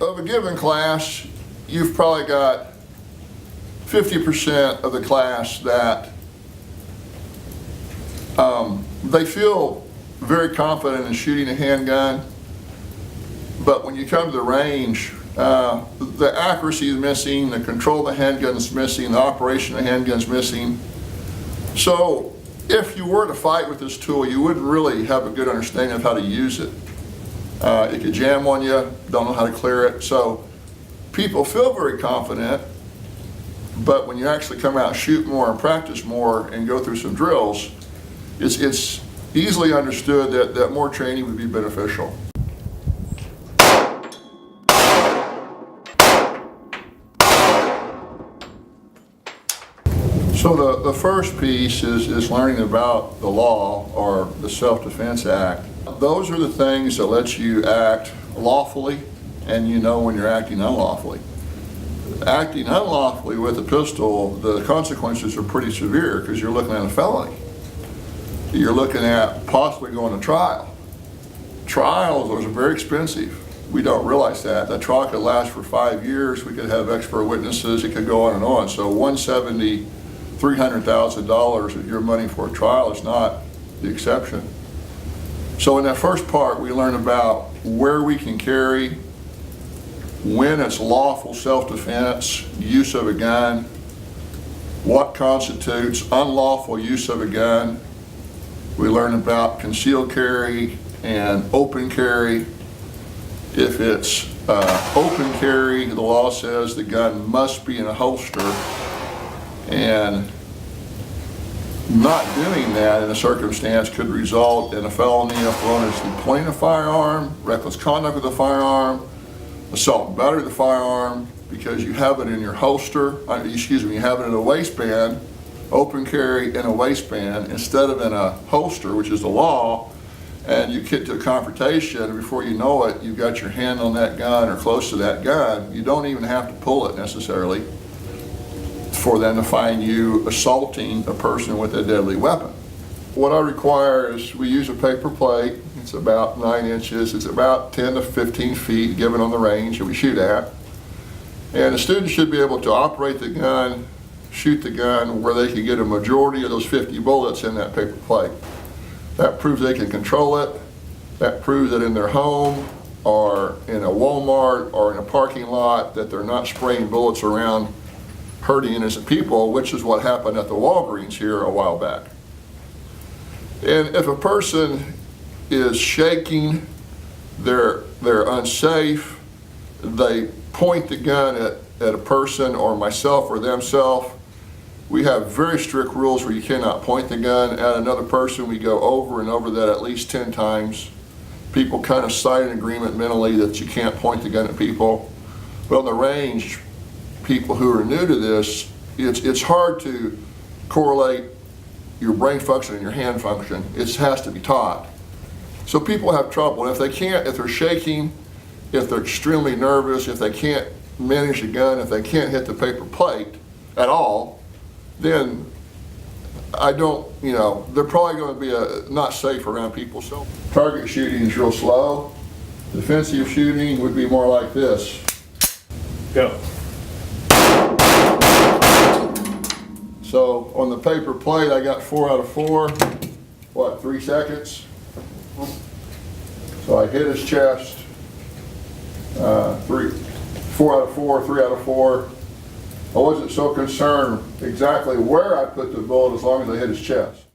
of a given class, you've probably got 50% of the class that they feel very confident in shooting a handgun, but when you come to the range, the accuracy is missing, the control of the handgun is missing, the operation of the handgun is missing. So if you were to fight with this tool, you wouldn't really have a good understanding of how to use it. It could jam on you, don't know how to clear it. So people feel very confident, but when you actually come out, shoot more and practice more and go through some drills, it's easily understood that more training would be beneficial. So the first piece is learning about the law, or the Self-Defense Act. Those are the things that let you act lawfully, and you know when you're acting unlawfully. Acting unlawfully with a pistol, the consequences are pretty severe because you're looking at a felony. You're looking at possibly going to trial. Trials are very expensive. We don't realize that. That trial could last for 5 years. We could have expert witnesses. It could go on and on. So $170,000, $300,000 of your money for a trial is not the exception. So in that first part, we learn about where we can carry, when it's lawful self-defense, use of a gun, what constitutes unlawful use of a gun. We learn about concealed carry and open carry. If it's open carry, the law says the gun must be in a holster, and not doing that in a circumstance could result in a felony of erroneously pointing a firearm, reckless conduct with a firearm, assault and battery with a firearm, because you have it in your holster, you have it in a waistband, open carry in a waistband instead of in a holster, which is the law, and you get to a confrontation, and before you know it, you've got your hand on that gun or close to that gun. You don't even have to pull it necessarily for them to find you assaulting a person with a deadly weapon. What I require is we use a paper plate. It's about 9 inches. It's about 10 to 15 feet given on the range that we shoot at. And the student should be able to operate the gun, shoot the gun where they can get a majority of those 50 bullets in that paper plate. That proves they can control it. That proves that in their home or in a Walmart or in a parking lot that they're not spraying bullets around hurting innocent people, which is what happened at the Walgreens here a while back. And if a person is shaking, they're unsafe, they point the gun at a person or myself or themselves, we have very strict rules where you cannot point the gun at another person. We go over and over that at least 10 times. People kind of sign an agreement mentally that you can't point the gun at people. But on the range, people who are new to this, it's hard to correlate your brain function and your hand function. It has to be taught. So people have trouble, and if they're shaking, if they're extremely nervous, if they can't manage the gun, if they can't hit the paper plate at all, then they're probably going to be not safe around people. So target shooting is real slow. Defensive shooting would be more like this. Go. So on the paper plate, I got 4 out of 4. 3 seconds? So I hit his chest. 4 out of 4, 3 out of 4. I wasn't so concerned exactly where I put the bullet as long as I hit his chest.